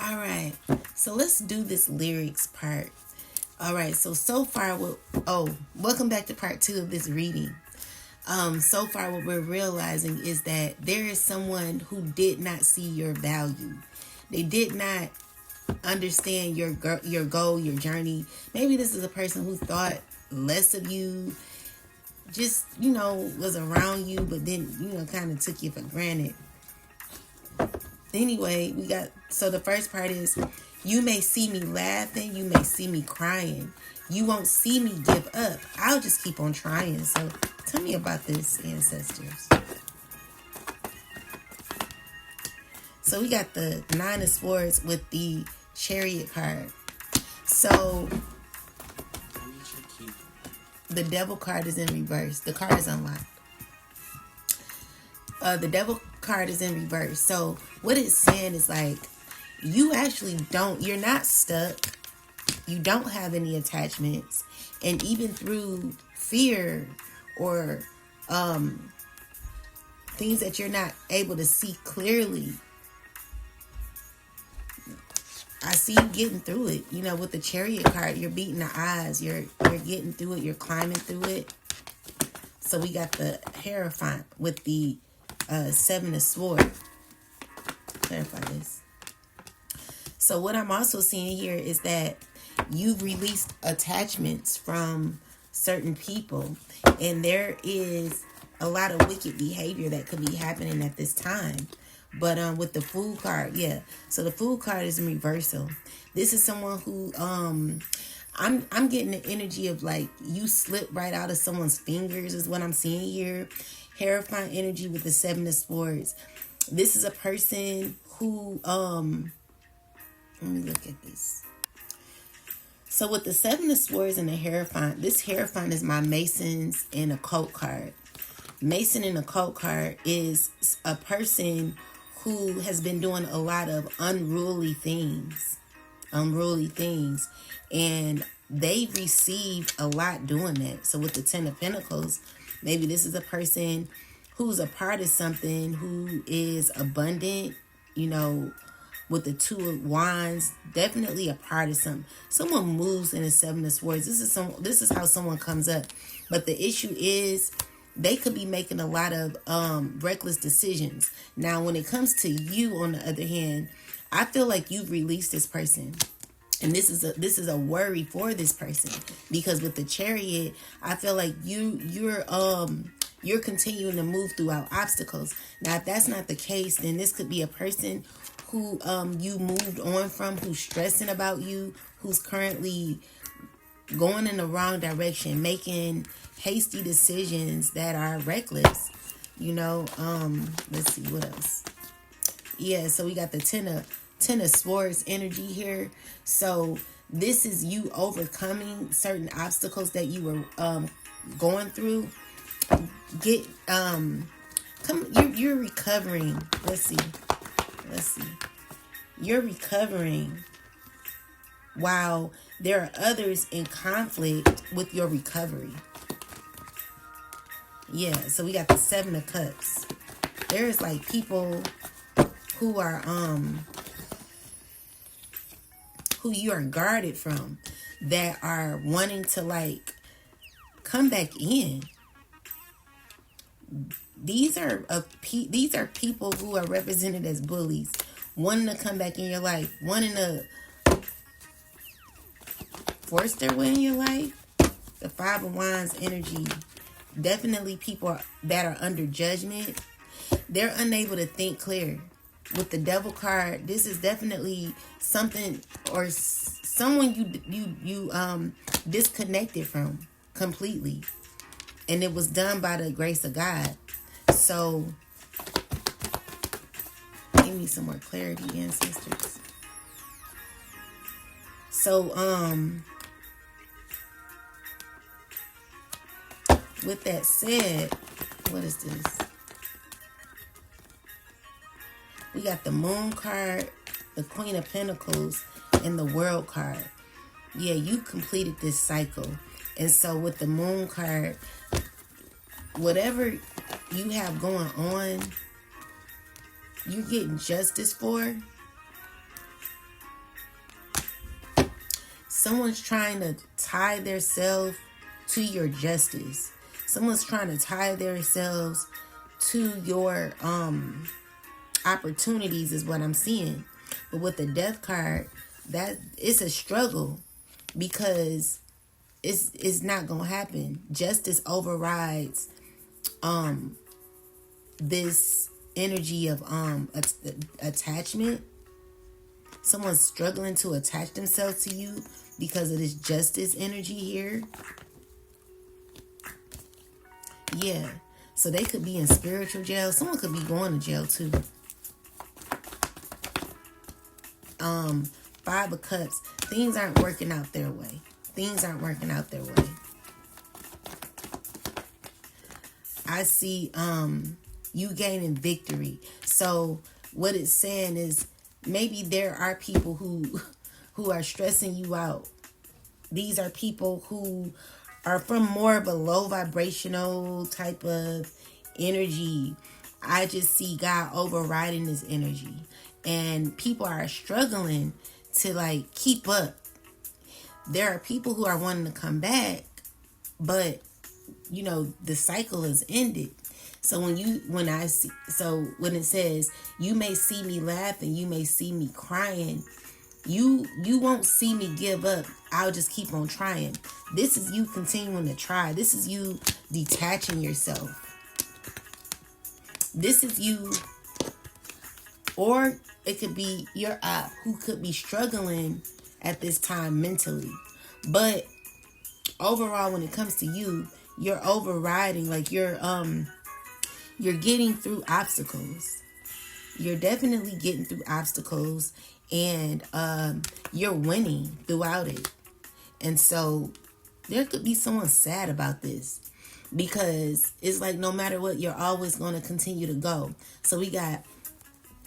All right. So let's do this lyrics part. All right. So far, welcome back to part 2 of this reading. So far, what we're realizing is that there is someone who did not see your value. They did not understand your goal, your journey. Maybe this is a person who thought less of you, just, was around you, but then, kind of took you for granted. Anyway, so the first part is, you may see me laughing, you may see me crying. You won't see me give up. I'll just keep on trying. So tell me about this, ancestors. So we got the 9 of Swords with the Chariot card. So the Devil card is in reverse. The card is unlocked. The Devil card is in reverse. So what it's saying is like, you're not stuck. You don't have any attachments. And even through fear or things that you're not able to see clearly, I see you getting through it. With the Chariot card, you're beating the odds. You're getting through it. You're climbing through it. So we got the Hierophant with the 7 of Swords. Clarify this. So what I'm also seeing here is that you've released attachments from certain people, and there is a lot of wicked behavior that could be happening at this time. But with the Fool card, yeah. So the Fool card is in reversal. This is someone who I'm getting the energy of like you slipped right out of someone's fingers is what I'm seeing here. Hierophant energy with the 7 of Swords. This is a person who let me look at this. So with the 7 of Swords and the Hierophant, this Hierophant is my Masons and Occult card. Mason and Occult card is a person who has been doing a lot of unruly things, and they received a lot doing that. So with the 10 of Pentacles, maybe this is a person who's a part of something, who is abundant, with the 2 of Wands, definitely a part of something. Someone moves in the 7 of Swords. This is how someone comes up. But the issue is they could be making a lot of reckless decisions. Now, when it comes to you, on the other hand, I feel like you've released this person. And this is a worry for this person, because with the Chariot, I feel like you're continuing to move throughout obstacles. Now, if that's not the case, then this could be a person who you moved on from, who's stressing about you, who's currently going in the wrong direction, making hasty decisions that are reckless. Let's see what else. Yeah, so we got the 10 of Swords energy here. So this is you overcoming certain obstacles that you were going through. You're recovering. Let's see. You're recovering while there are others in conflict with your recovery. Yeah, so we got the 7 of Cups. There's like people who are who you are guarded from, that are wanting to like come back in. These are people who are represented as bullies, wanting to come back in your life, wanting to force their way in your life. The 5 of Wands energy. Definitely people that are under judgment. They're unable to think clear. With the Devil card, this is definitely something or someone you disconnected from completely. And it was done by the grace of God. So, give me some more clarity, ancestors. So, with that said, what is this? We got the Moon card, the Queen of Pentacles, and the World card. Yeah, you completed this cycle. And so with the Moon card, whatever you have going on, you're getting justice for. someone's trying to tie themselves to your justice. Someone's trying to tie themselves to your opportunities is what I'm seeing. But with the death card, that it's a struggle because it's not gonna happen. Justice overrides this energy of attachment. Someone's struggling to attach themselves to you because of this justice energy here. Yeah. So they could be in spiritual jail. Someone could be going to jail too. 5 of Cups. Things aren't working out their way. Things aren't working out their way. I see you gaining victory. So what it's saying is maybe there are people who are stressing you out. These are people who are from more of a low vibrational type of energy. I just see God overriding this energy. And people are struggling to like keep up. There are people who are wanting to come back, but you know, the cycle has ended. So when it says you may see me laughing, you may see me crying, you won't see me give up. I'll just keep on trying. This is you continuing to try. This is you detaching yourself. This is you, or it could be your op who could be struggling at this time mentally. But overall, when it comes to you, you're overriding, like you're getting through obstacles. You're definitely getting through obstacles, and you're winning throughout it. And so there could be someone sad about this, because it's like no matter what, you're always going to continue to go. So we got,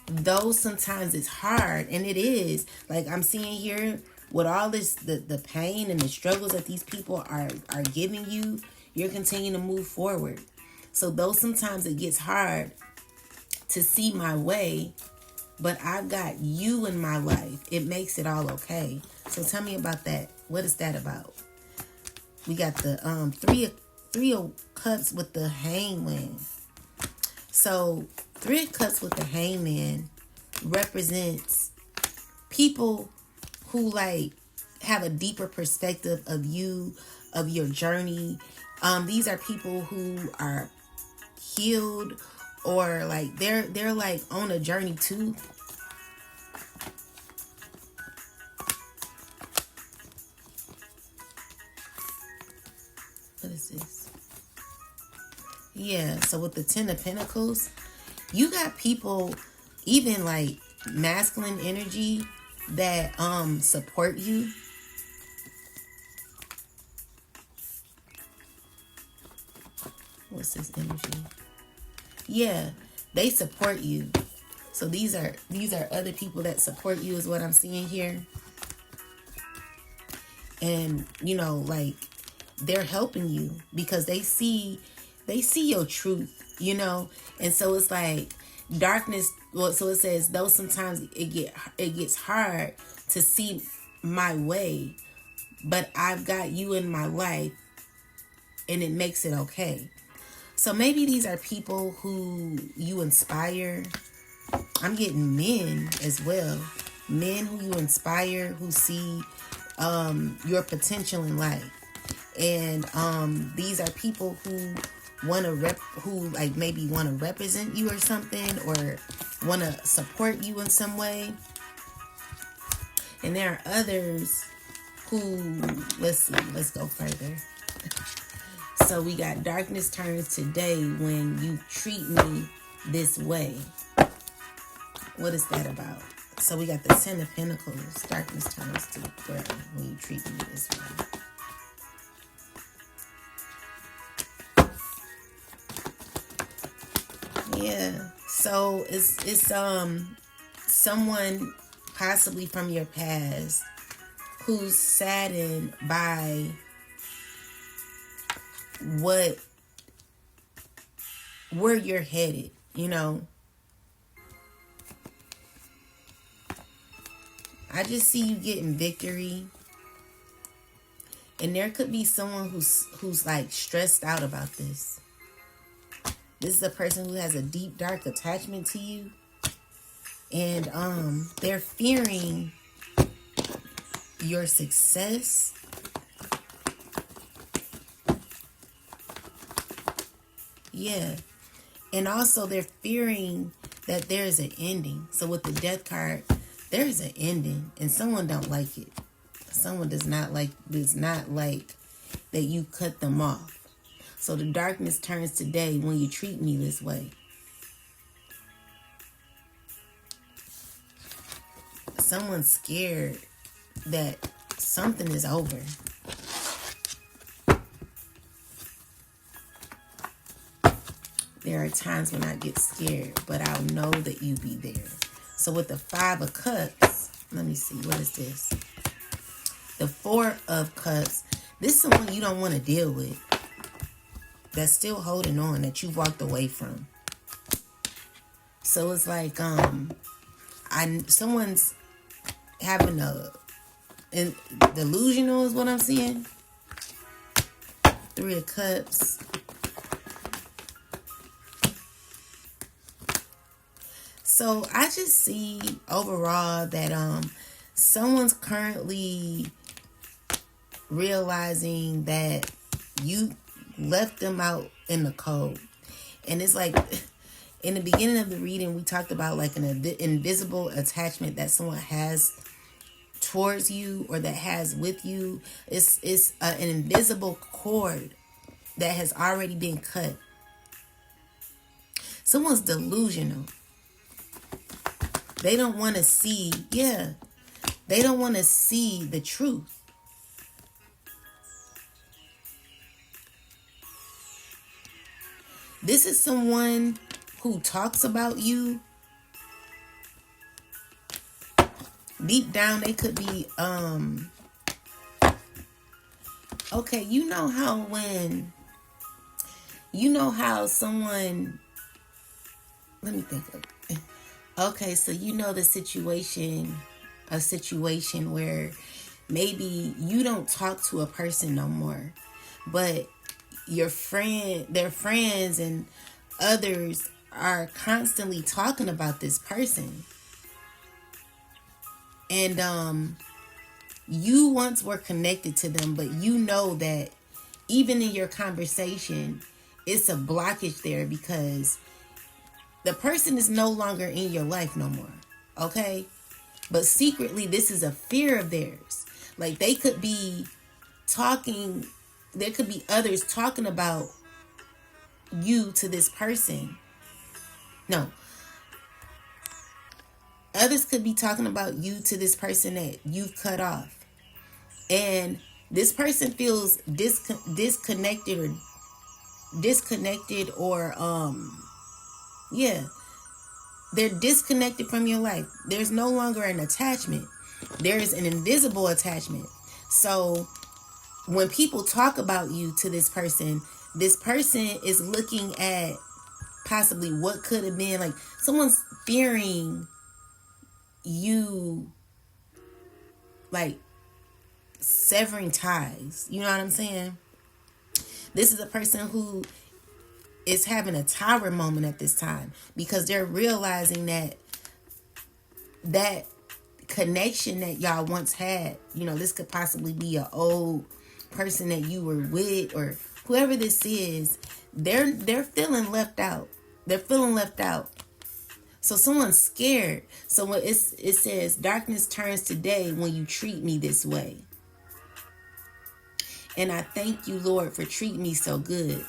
though sometimes it's hard, and it is, like I'm seeing here with all this, the pain and the struggles that these people are giving you, you're continuing to move forward. So though sometimes it gets hard to see my way, but I've got you in my life, it makes it all okay. So tell me about that. What is that about? We got the three of Cups with the Hangman. So 3 of Cups with the Hangman represents people who like have a deeper perspective of you, of your journey. These are people who are healed, or like they're like on a journey too. What is this? Yeah, so with the 10 of Pentacles, you got people, even like masculine energy, that support you. What's this energy? Yeah, they support you. So these are other people that support you, is what I'm seeing here. And you know, like they're helping you because they see your truth, you know. And so it's like darkness. Well, so it says, though sometimes it gets hard to see my way, but I've got you in my life, and it makes it okay. So maybe these are people who you inspire. I'm getting men as well. Men who you inspire, who see your potential in life. And these are people who like maybe want to represent you or something, or want to support you in some way. And there are others who, let's go further. So we got darkness turns to day when you treat me this way. What is that about? So we got the 10 of Pentacles. Darkness turns to gray when you treat me this way. Yeah. So it's someone possibly from your past who's saddened by where you're headed, you know. I just see you getting victory. And there could be someone who's like stressed out about this. This is a person who has a deep, dark attachment to you. And they're fearing your success. Yeah. And also they're fearing that there's an ending. So with the death card, there's an ending. And someone don't like it. Someone does not like that you cut them off. So the darkness turns to day when you treat me this way. Someone's scared that something is over. There are times when I get scared, but I'll know that you be there. So with the 5 of Cups, let me see, what is this? The 4 of Cups, this is someone you don't want to deal with. That's still holding on, that you walked away from. So it's like someone's having delusional is what I'm seeing. 3 of Cups. So I just see overall that someone's currently realizing that you left them out in the cold. And it's like in the beginning of the reading, we talked about like an invisible attachment that someone has towards you or that has with you. It's an invisible cord that has already been cut. Someone's delusional. They don't want to see, they don't want to see the truth. This is someone who talks about you. Deep down, they could be, okay, you know how someone, let me think of it. Okay, so you know a situation where maybe you don't talk to a person no more, but their friends and others are constantly talking about this person. And you once were connected to them, but you know that even in your conversation, it's a blockage there because the person is no longer in your life no more. Okay? But secretly, this is a fear of theirs. Like they could be talking, there could be others talking about you to this person. No. Others could be talking about you to this person that you've cut off. And this person feels disconnected or they're disconnected from your life. There's no longer an attachment. There is an invisible attachment. So when people talk about you to this person is looking at possibly what could have been. Like someone's fearing you, like severing ties. You know what I'm saying? This is a person who is having a tower moment at this time because they're realizing that connection that y'all once had, this could possibly be an old person that you were with or whoever this is, they're feeling left out. They're feeling left out. So someone's scared. So when it says darkness turns to day when you treat me this way. And I thank you, Lord, for treating me so good.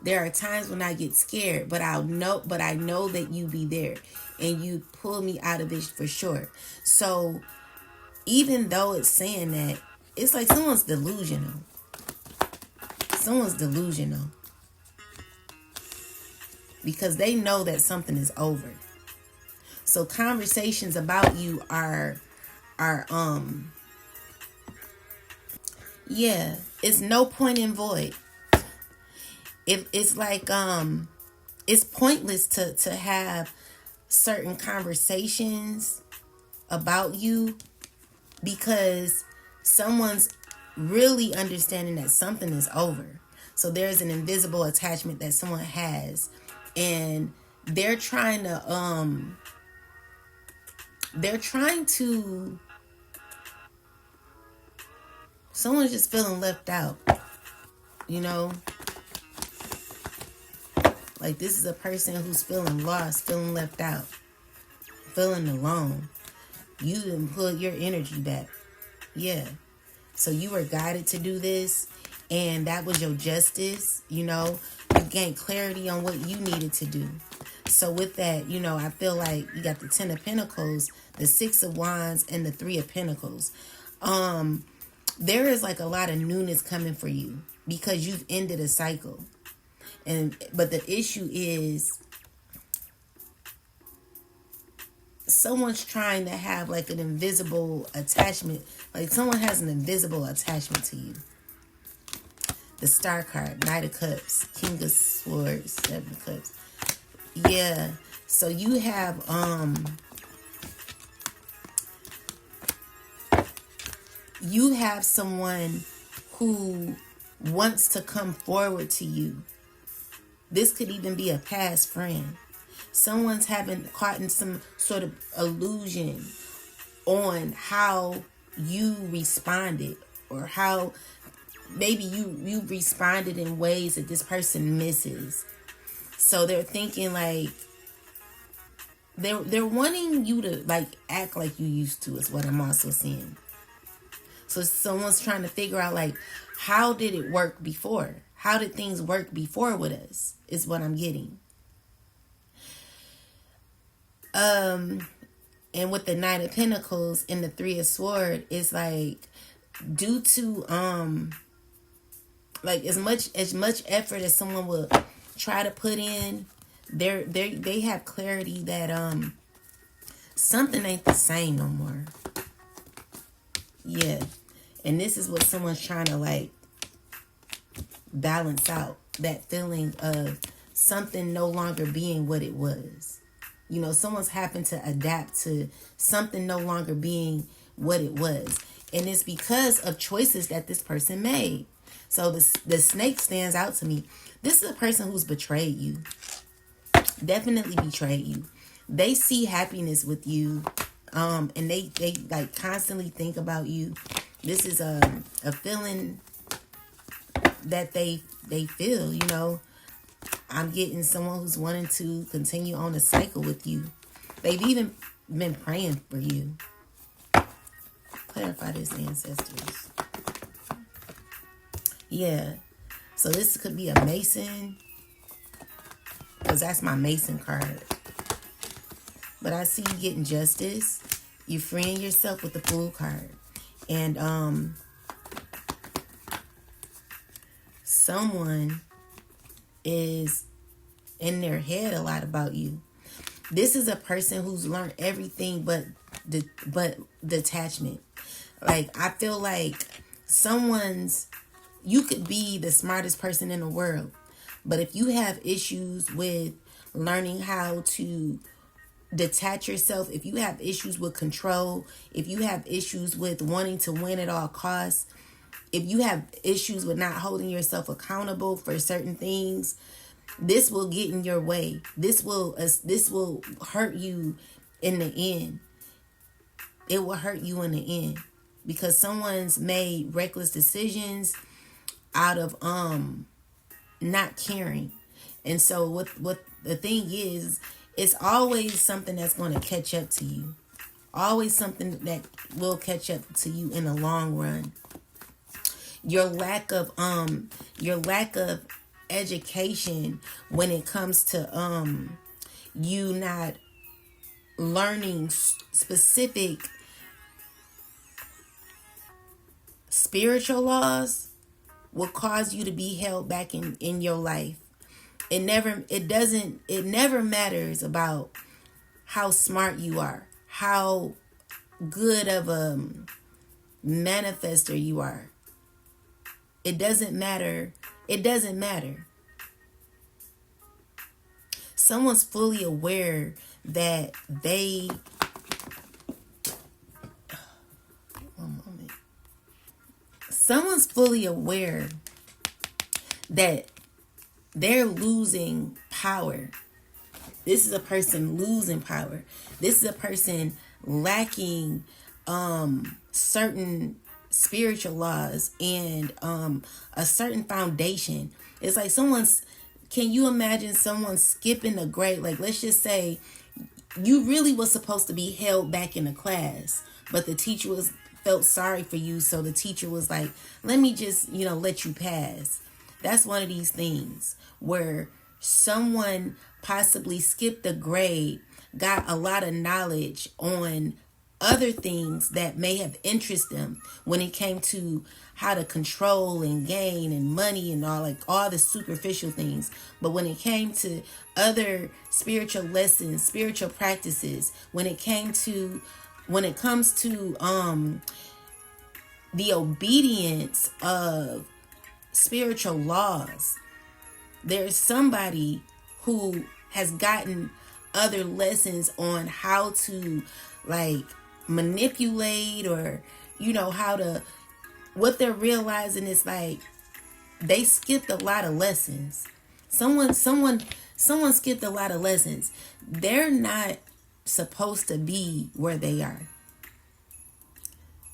There are times when I get scared, but I know that you be there and you pull me out of it for sure. So even though it's saying that, it's like someone's delusional. Someone's delusional. Because they know that something is over. So conversations about you are it's no point in void. If it's like it's pointless to have certain conversations about you because someone's really understanding that something is over. So there's an invisible attachment that someone has, and they're trying to someone's just feeling left out, you know? Like, this is a person who's feeling lost, feeling left out, feeling alone. You didn't put your energy back. Yeah. So you were guided to do this, and that was your justice, you know? You gained clarity on what you needed to do. So with that, you know, I feel like you got the 10 of Pentacles, the 6 of Wands, and the 3 of Pentacles. There is like a lot of newness coming for you because you've ended a cycle. But the issue is someone's trying to have like an invisible attachment. Like someone has an invisible attachment to you. The Star card, Knight of Cups, King of Swords, 7 of Cups. Yeah. So you have someone who wants to come forward to you. This could even be a past friend. Someone's caught in some sort of illusion on how you responded, or how maybe you responded in ways that this person misses. So they're thinking like they're wanting you to like act like you used to, is what I'm also seeing. So someone's trying to figure out like, how did it work before? How did things work before with us, is what I'm getting. And with the Knight of Pentacles and the 3 of Swords, it's like due to like as much effort as someone would try to put in, they have clarity that something ain't the same no more. Yeah. And this is what someone's trying to like balance out, that feeling of something no longer being what it was. You know, someone's having to adapt to something no longer being what it was. And it's because of choices that this person made. So the snake stands out to me. This is a person who's betrayed you. Definitely betrayed you. They see happiness with you. And they like constantly think about you. This is a feeling that they feel, you know. I'm getting someone who's wanting to continue on a cycle with you. They've even been praying for you. Clarify this, ancestors. Yeah. So this could be a Mason, because that's my Mason card. But I see you getting justice. You freeing yourself with the Fool card. And someone is in their head a lot about you. This is a person who's learned everything but detachment. Like, I feel like you could be the smartest person in the world, but if you have issues with learning how to detach yourself, if you have issues with control, if you have issues with wanting to win at all costs, if you have issues with not holding yourself accountable for certain things, this will get in your way. This will hurt you in the end. It will hurt you in the end, because someone's made reckless decisions out of not caring. And so what the thing is, it's always something that's going to catch up to you. Always something that will catch up to you in the long run. Your lack of education when it comes to you not learning specific spiritual laws will cause you to be held back in your life. It never matters about how smart you are, how good of a manifester you are. It doesn't matter. It doesn't matter. Someone's fully aware that they... One moment. someone's fully aware that they're losing power. This is a person losing power. This is a person lacking certain spiritual laws and a certain foundation. It's like can you imagine someone skipping a grade? Like, let's just say you really was supposed to be held back in a class, but the teacher felt sorry for you, so the teacher was like, let me just, let you pass. That's one of these things where someone possibly skipped a grade, got a lot of knowledge on other things that may have interested them when it came to how to control and gain and money and all the superficial things. But when it came to other spiritual lessons, spiritual practices, when it comes to the obedience of spiritual laws, there's somebody who has gotten other lessons on how to manipulate, or what they're realizing is they skipped a lot of lessons. Someone skipped a lot of lessons. They're not supposed to be where they are.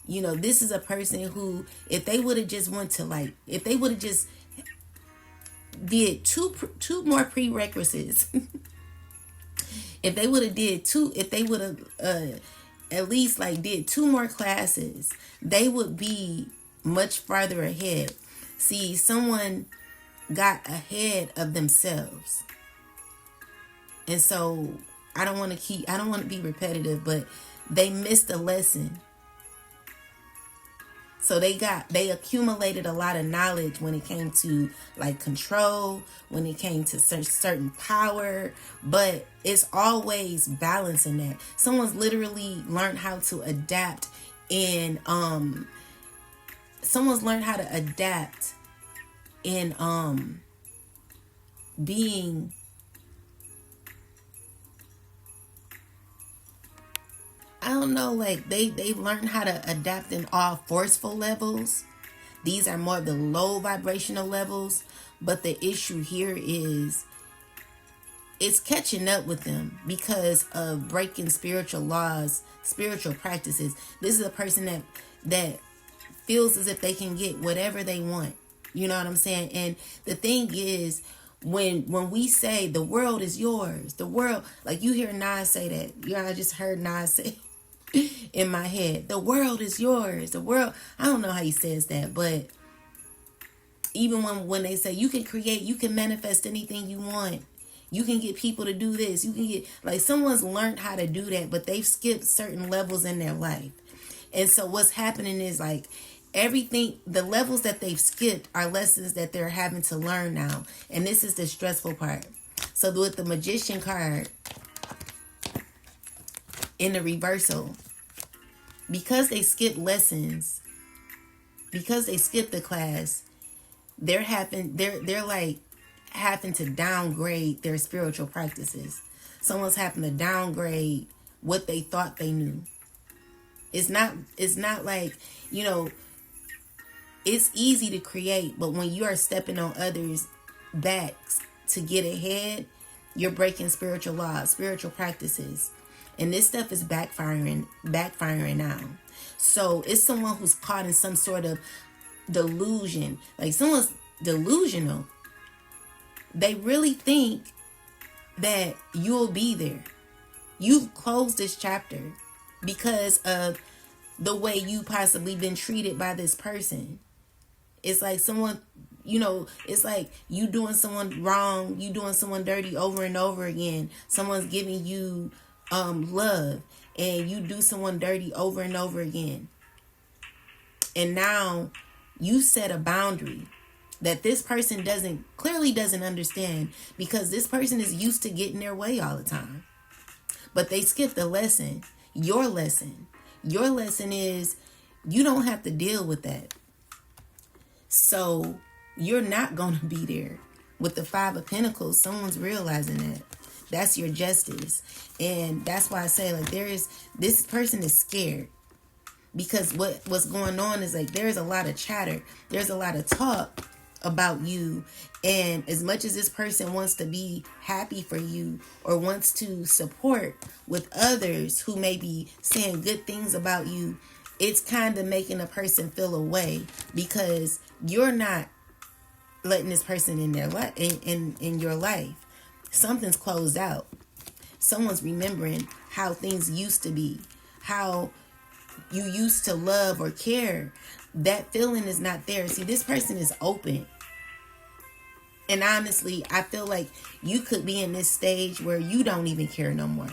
This is a person who, if they would have just if they would have just did two more prerequisites, if they would have at least did 2 more classes, they would be much farther ahead. See, someone got ahead of themselves. And so I don't want to be repetitive, but they missed a lesson. So they accumulated a lot of knowledge when it came to control, when it came to certain power, but it's always balancing that. Someone's literally learned how to adapt in being, I don't know, they've learned how to adapt in all forceful levels. These are more the low vibrational levels, but the issue here is it's catching up with them because of breaking spiritual laws, spiritual practices. This is a person that feels as if they can get whatever they want. You know what I'm saying? And the thing is, when we say the world is yours, the world, you hear Nas say that. I just heard Nas say in my head, the world is yours. The world, I don't know how he says that, but even when they say you can create, you can manifest anything you want, you can get people to do this, you can get, someone's learned how to do that, but they've skipped certain levels in their life. And so what's happening is everything, the levels that they've skipped are lessons that they're having to learn now. And this is the stressful part. So with the Magician card in the reversal, because they skipped lessons, because they skipped the class, they're having to downgrade their spiritual practices. Someone's having to downgrade what they thought they knew. It's not it's easy to create, but when you are stepping on others' backs to get ahead, you're breaking spiritual laws, spiritual practices. And this stuff is backfiring now. So it's someone who's caught in some sort of delusion. Someone's delusional. They really think that you'll be there. You've closed this chapter because of the way you possibly been treated by this person. It's someone, it's you doing someone wrong, you doing someone dirty over and over again. Someone's giving you love, and you do someone dirty over and over again. And now you set a boundary that this person clearly doesn't understand, because this person is used to getting their way all the time. But they skipped the lesson. Your lesson is you don't have to deal with that. So you're not going to be there. With the 5 of Pentacles, someone's realizing that. That's your justice. And that's why I say this person is scared. Because what's going on is like there's a lot of chatter, there's a lot of talk about you, and as much as this person wants to be happy for you or wants to support with others who may be saying good things about you, it's kind of making a person feel away because you're not letting this person in their life, in your life. Something's closed out. Someone's remembering how things used to be, how you used to love or care. That feeling is not there. See, this person is open. And honestly, I feel like you could be in this stage where you don't even care no more.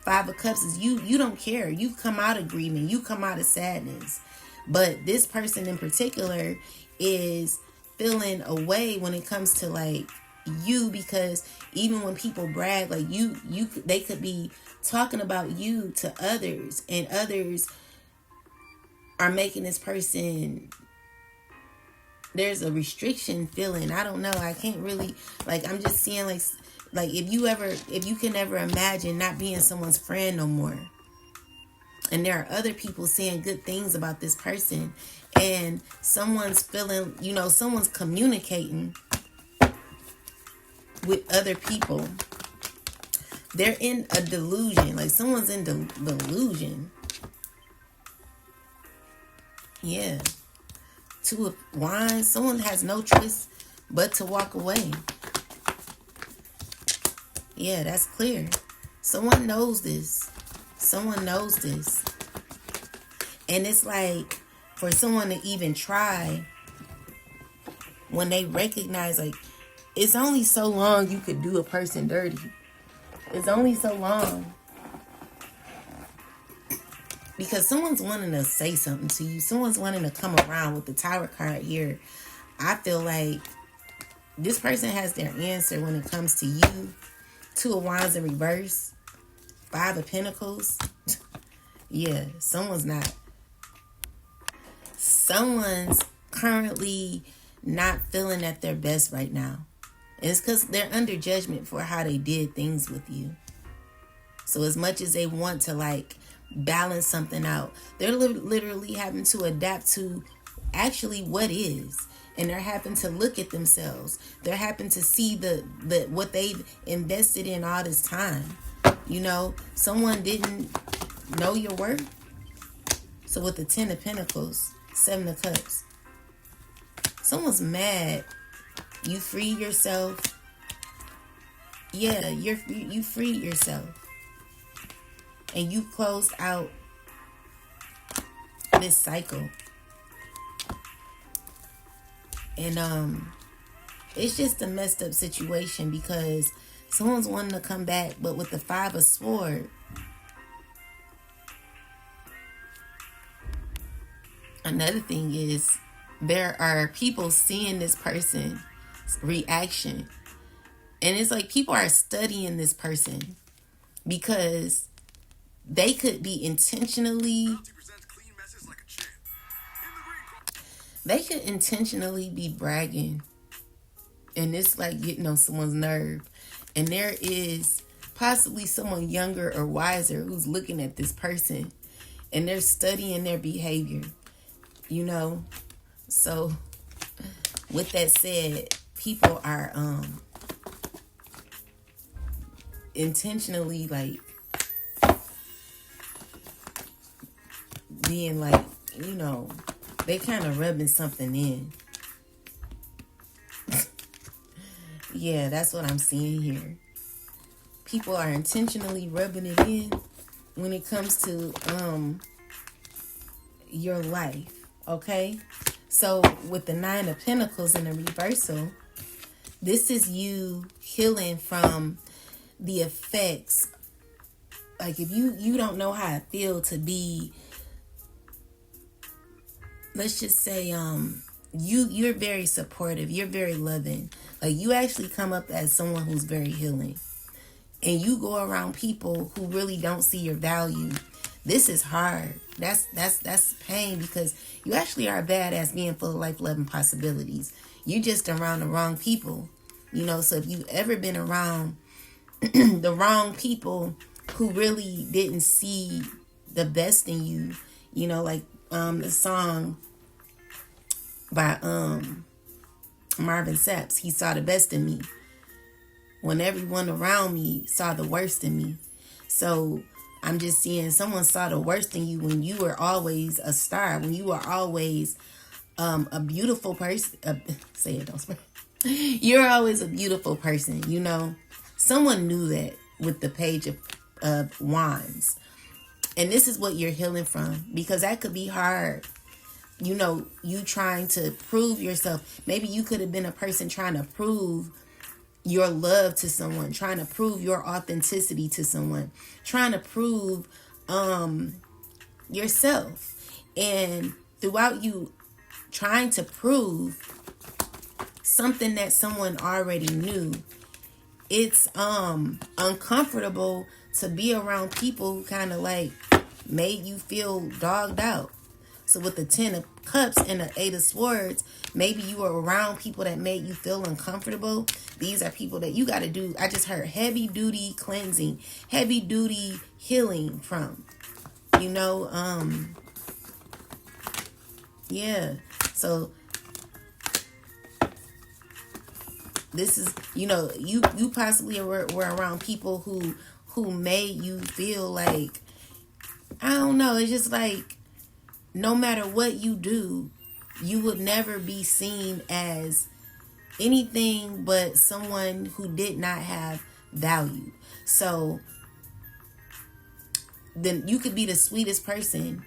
Five of Cups is you don't care. You come out of grieving. You come out of sadness. But this person in particular is feeling away when it comes to like you, because even when people brag, like they could be talking about you to others, and others are making this person, there's a restriction feeling. I don't know. I can't really, like, I'm just seeing like if you can ever imagine not being someone's friend no more, and there are other people saying good things about this person, and someone's feeling, someone's communicating with other people. They're in a delusion. Like someone's in delusion. Yeah. Two of Wands. Someone has no choice but to walk away. Yeah, that's clear. Someone knows this. Someone knows this. And it's like, for someone to even try, when they recognize, like, it's only so long you could do a person dirty. It's only so long. Because someone's wanting to say something to you. Someone's wanting to come around with the Tower card here. I feel like this person has their answer when it comes to you. Two of Wands in reverse. Five of Pentacles. Yeah, someone's currently not feeling at their best right now. And it's because they're under judgment for how they did things with you. So as much as they want to like balance something out, they're literally having to adapt to actually what is. And they're having to look at themselves. They're having to see the what they've invested in all this time. Someone didn't know your worth. So with the 10 of Pentacles, 7 of Cups, someone's mad. You freed yourself. Yeah, you freed yourself. And you closed out this cycle. And it's just a messed up situation because someone's wanting to come back, but with the 5 of Swords, another thing is there are people seeing this person's reaction. And it's like people are studying this person because they could be intentionally be bragging, and it's like getting on someone's nerve. And there is possibly someone younger or wiser who's looking at this person, and they're studying their behavior, So with that said, people are intentionally like being like, they kind of rubbing something in. Yeah, that's what I'm seeing here. People are intentionally rubbing it in when it comes to your life, okay? So with the 9 of Pentacles in the reversal, this is you healing from the effects. Like if you don't know how it feels to be, let's just say you're very supportive, you're very loving. Like you actually come up as someone who's very healing. And you go around people who really don't see your value. This is hard. That's pain, because you actually are a badass being full of life, love, and possibilities. You just around the wrong people. So if you've ever been around the wrong people who really didn't see the best in you, like the song by Marvin Sapp. He saw the best in me when everyone around me saw the worst in me. So I'm just seeing someone saw the worst in you when you were always a star, when you were always a beautiful person. Say it, don't swear. You're always a beautiful person, you know. Someone knew that with the Page of Wands. And this is what you're healing from, because that could be hard. You know, you trying to prove yourself. Maybe you could have been a person trying to prove your love to someone, trying to prove your authenticity to someone, trying to prove yourself. And throughout you trying to prove something that someone already knew, it's uncomfortable to be around people who kind of like made you feel dogged out. So with the 10 of Cups and the 8 of Swords, maybe you were around people that made you feel uncomfortable. These are people that you got to do, I just heard, heavy duty cleansing, heavy duty healing from. You know, yeah. So this is, you know, you possibly were around people who made you feel like, I don't know, it's just like no matter what you do, you would never be seen as anything but someone who did not have value. So then you could be the sweetest person,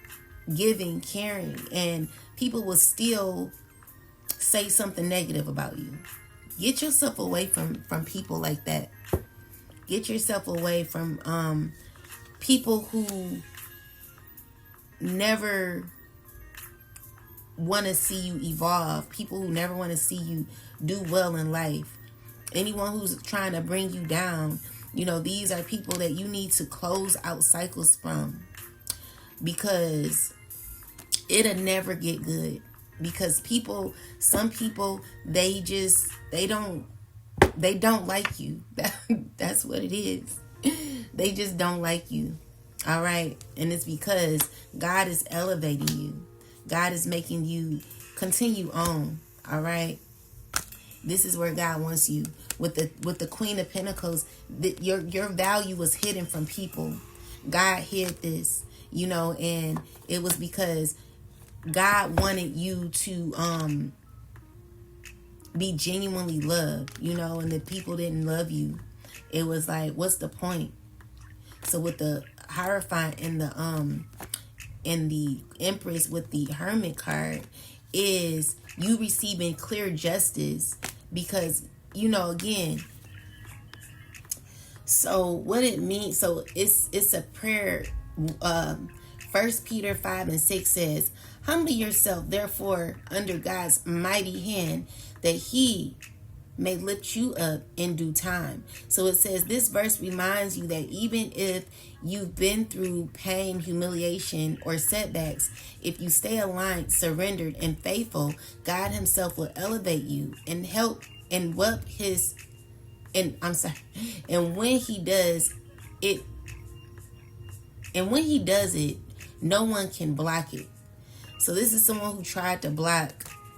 giving, caring, and people will still say something negative about you. Get yourself away from people like that. Get yourself away from people who never want to see you evolve. People who never want to see you do well in life. Anyone who's trying to bring you down. You know, these are people that you need to close out cycles from, because it'll never get good. Because some people, they don't like you. That's what it is. They just don't like you. All right. And it's because God is elevating you. God is making you continue on. All right. This is where God wants you. With the Queen of Pentacles, your value was hidden from people. God hid this, you know, and it was because God wanted you to be genuinely loved, you know, and the people didn't love you. It was like, what's the point? So with the Hierophant and the Empress with the Hermit card, is you receiving clear justice, because, you know, again, so what it means, so it's a prayer. 1 Peter 5:6 says, humble yourself therefore under God's mighty hand, that he may lift you up in due time. So it says, this verse reminds you that even if you've been through pain, humiliation, or setbacks, if you stay aligned, surrendered, and faithful, God himself will elevate you and help and whelp his, and when he does it, no one can block it. So this is someone who tried to block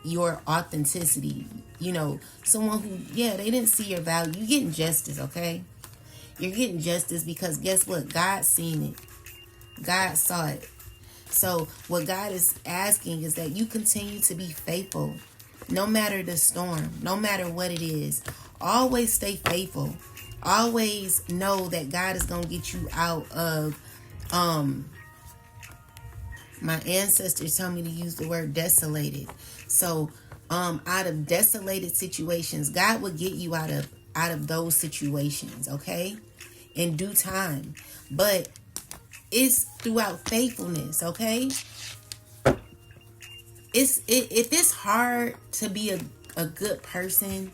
your authenticity. You know, someone who, they didn't see your value. You're getting justice, okay? You're getting justice because guess what? God seen it. God saw it. So what God is asking is that you continue to be faithful. No matter the storm, no matter what it is. Always stay faithful. Always know that God is going to get you out of, my ancestors tell me to use the word desolated. So, out of desolated situations, God will get you out of those situations, okay? In due time. But it's throughout faithfulness, okay? If it's hard to be a good person,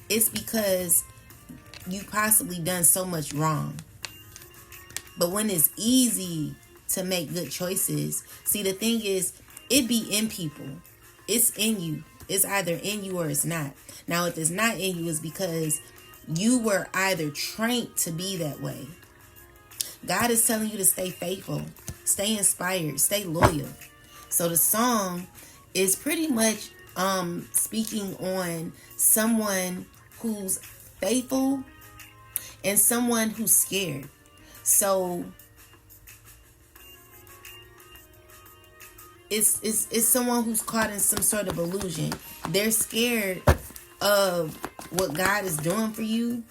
it's because you possibly done so much wrong. But when it's easy to make good choices, see, the thing is, it be in people. It's in you. It's either in you or it's not. Now, if it's not in you, it's because you were either trained to be that way. God is telling you to stay faithful. Stay inspired. Stay loyal. So the song is pretty much speaking on someone who's faithful and someone who's scared. So it's someone who's caught in some sort of illusion. They're scared of what God is doing for you.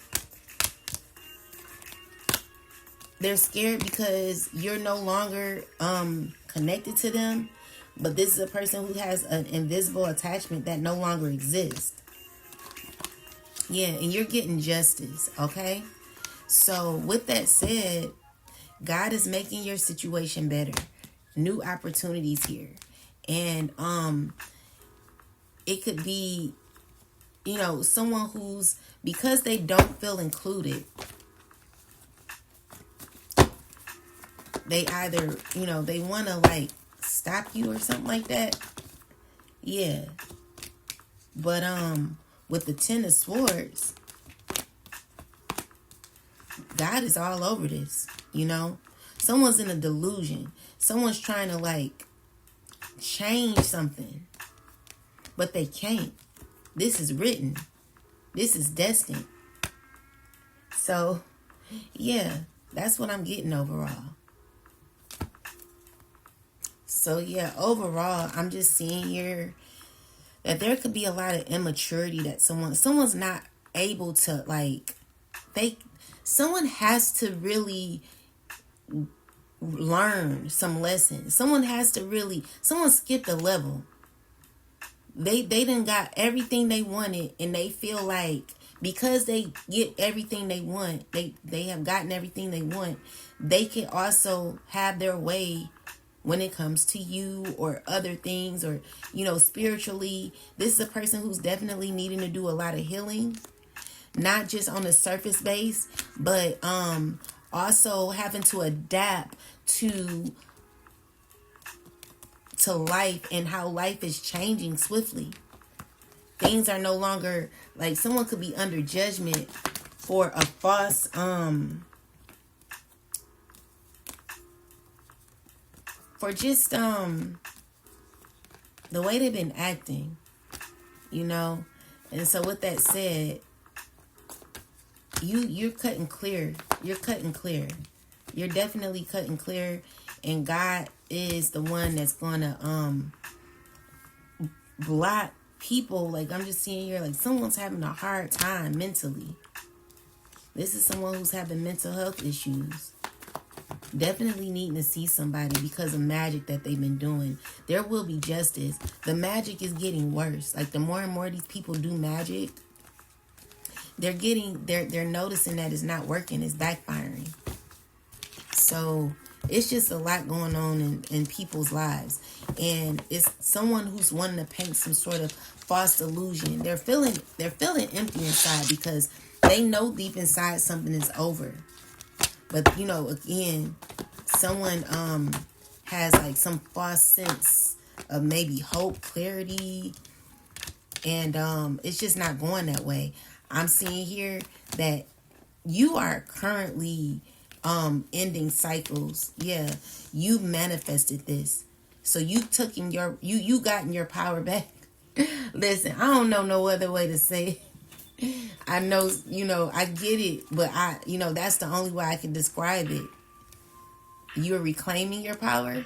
They're scared because you're no longer connected to them. But this is a person who has an invisible attachment that no longer exists. Yeah, and you're getting justice, okay? So with that said, God is making your situation better. New opportunities here. And it could be, someone who's, because they don't feel included, they either, they want to like stop you or something like that. Yeah. But with the Ten of Swords, God is all over this, Someone's in a delusion. Someone's trying to like change something, but they can't. This is written. This is destined. So, yeah, that's what I'm getting overall. So, yeah, overall, I'm just seeing here that there could be a lot of immaturity that someone's not able to, like, someone has to really learn some lessons. Someone skipped a level. They done got everything they wanted, and they feel like because they get everything they want, they have gotten everything they want, they can also have their way when it comes to you or other things, or spiritually. This is a person who's definitely needing to do a lot of healing, not just on the surface base, but also having to adapt to life and how life is changing swiftly. Things are no longer like, someone could be under judgment for a false for just the way they've been acting, And so with that said, you're cutting clear. You're cutting clear. You're definitely cutting clear, and God is the one that's gonna block people. Like, I'm just seeing here, like, someone's having a hard time mentally. This is someone who's having mental health issues. Definitely needing to see somebody because of magic that they've been doing. There will be justice. The magic is getting worse. Like, the more and more these people do magic, they're noticing that it's not working. It's backfiring. So it's just a lot going on in people's lives. And it's someone who's wanting to paint some sort of false illusion. They're feeling empty inside because they know deep inside something is over. But, again, someone has like some false sense of maybe hope, clarity, and it's just not going that way. I'm seeing here that you are currently ending cycles. Yeah, you manifested this. So you took in you gotten your power back. Listen, I don't know no other way to say it. I know, I get it, but that's the only way I can describe it. You're reclaiming your power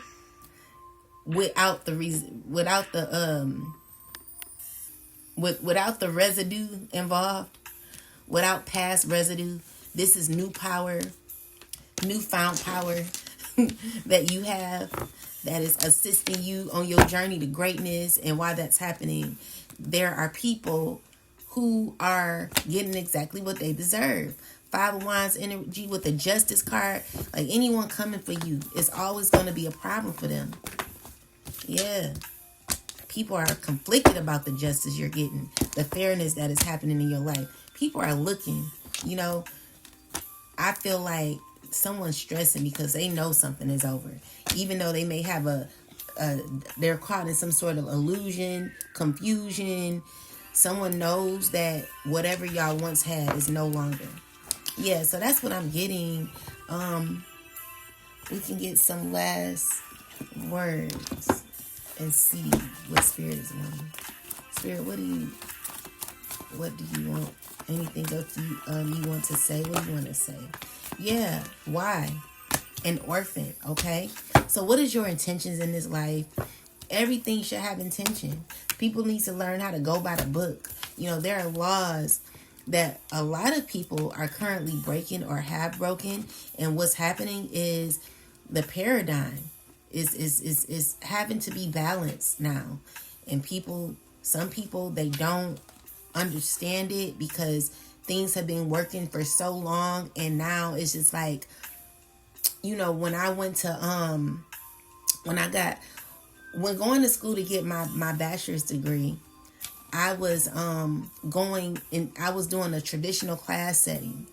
without the residue involved, without past residue. This is new power, newfound power that you have, that is assisting you on your journey to greatness. And while that's happening, there are people who are getting exactly what they deserve. Five of Wands energy with the Justice card. Like, anyone coming for you, it's always going to be a problem for them. Yeah. People are conflicted about the justice you're getting, the fairness that is happening in your life. People are looking, I feel like someone's stressing because they know something is over. Even though they may have they're caught in some sort of illusion, confusion. Someone knows that whatever y'all once had is no longer. Yeah, so that's what I'm getting we can get some last words and see what Spirit is wanting. Spirit, what do you want? Anything else you want to say? What do you want to say? Yeah, why? An orphan, okay? So what is your intentions in this life? Everything should have intention. People need to learn how to go by the book. There are laws that a lot of people are currently breaking or have broken, and what's happening is the paradigm is having to be balanced now. And some people, they don't understand it because things have been working for so long, and now it's just like, when I went to when going to school to get my bachelor's degree, I was I was doing a traditional class setting.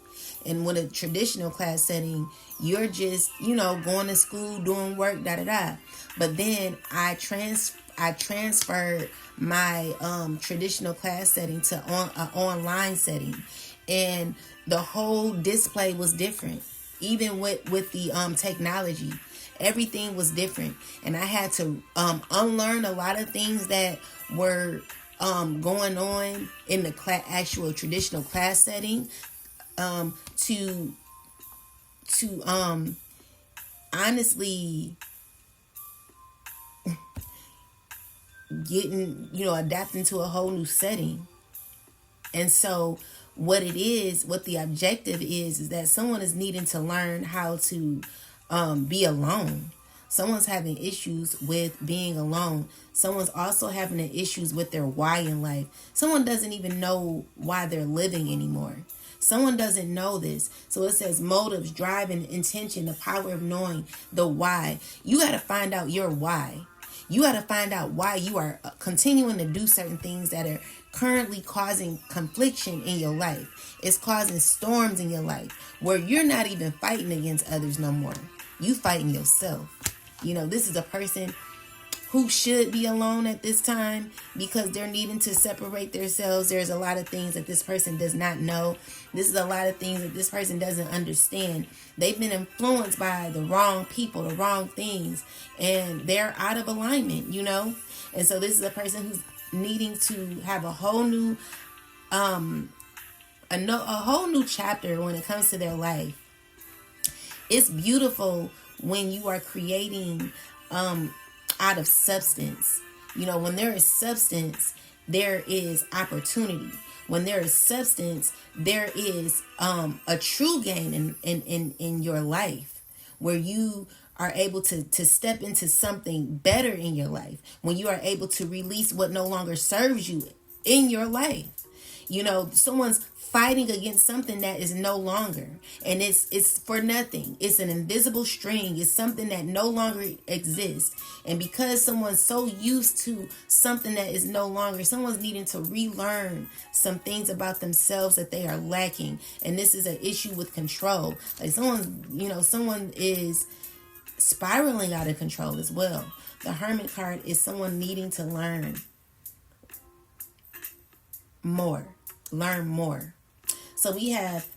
And with a traditional class setting, you're just, going to school, doing work, da-da-da. But then I transferred my traditional class setting to an online setting. And the whole display was different. Even with the technology, everything was different. And I had to unlearn a lot of things that were going on in the actual traditional class setting, to honestly adapting to a whole new setting. And so what the objective is that someone is needing to learn how to be alone. Someone's having issues with being alone. Someone's also having issues with their why in life. Someone doesn't even know why they're living anymore. Someone doesn't know this. So it says motives, drive, and intention, the power of knowing the why. You got to find out your why. You got to find out why you are continuing to do certain things that are currently causing confliction in your life. It's causing storms in your life where you're not even fighting against others no more. You fighting yourself. This is a person who should be alone at this time because they're needing to separate themselves. There's a lot of things that this person does not know. This is a lot of things that this person doesn't understand. They've been influenced by the wrong people, the wrong things, and they're out of alignment, And so this is a person who's needing to have a whole new chapter when it comes to their life. It's beautiful when you are creating out of substance. When there is substance, there is opportunity. When there is substance, there is a true gain in your life, where you are able to step into something better in your life, when you are able to release what no longer serves you in your life. Someone's fighting against something that is no longer, and it's for nothing. It's an invisible string. It's something that no longer exists. And because someone's so used to something that is no longer, someone's needing to relearn some things about themselves that they are lacking. And this is an issue with control. Like someone is spiraling out of control as well. The Hermit card is someone needing to learn more. So we have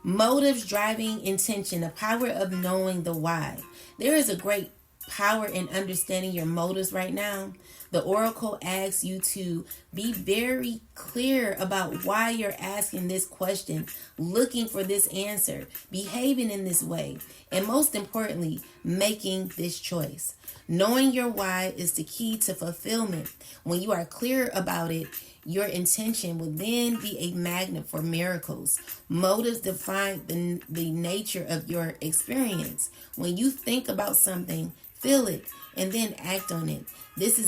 motives, driving, intention, the power of knowing the why. There is a great power in understanding your motives right now. The oracle asks you to be very clear about why you're asking this question, looking for this answer, behaving in this way, and most importantly, making this choice. Knowing your why is the key to fulfillment. When you are clear about it, your intention will then be a magnet for miracles. Motives define the nature of your experience. When you think about something, feel it, and then act on it. This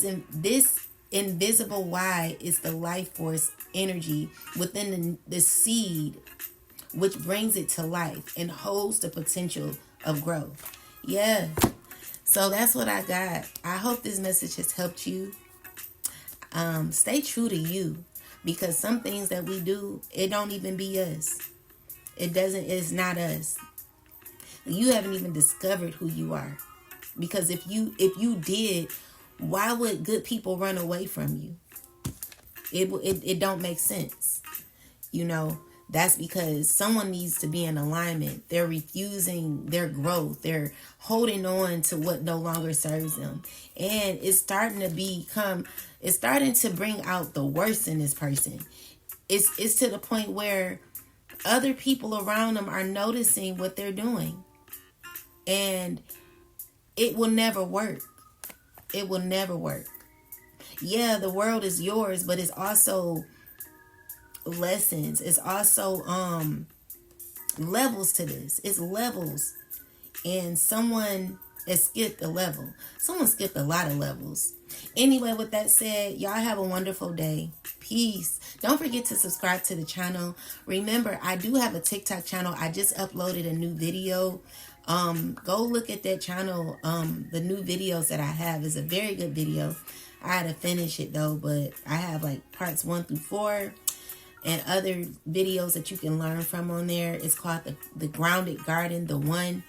invisible why is the life force energy within the seed, which brings it to life and holds the potential of growth. Yeah. So that's what I got. I hope this message has helped you. Stay true to you, because some things that we do, it don't even be us. It's not us. You haven't even discovered who you are. Because if you did, why would good people run away from you? It don't make sense. That's because someone needs to be in alignment. They're refusing their growth. They're holding on to what no longer serves them. And it's starting to bring out the worst in this person. It's to the point where other people around them are noticing what they're doing. And it will never work. It will never work. Yeah, the world is yours, but it's also lessons. It's also levels to this. It's levels. And someone has skipped a level. Someone skipped a lot of levels. Anyway, with that said, y'all have a wonderful day. Peace. Don't forget to subscribe to the channel. Remember, I do have a TikTok channel. I just uploaded a new video. Go look at that channel. The new videos that I have is a very good video. I had to finish it though, but I have like parts 1 through 4 and other videos that you can learn from on there. It's called the Grounded Garden, the one.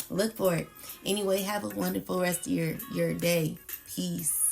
Look for it. Anyway, have a wonderful rest of your day. Peace.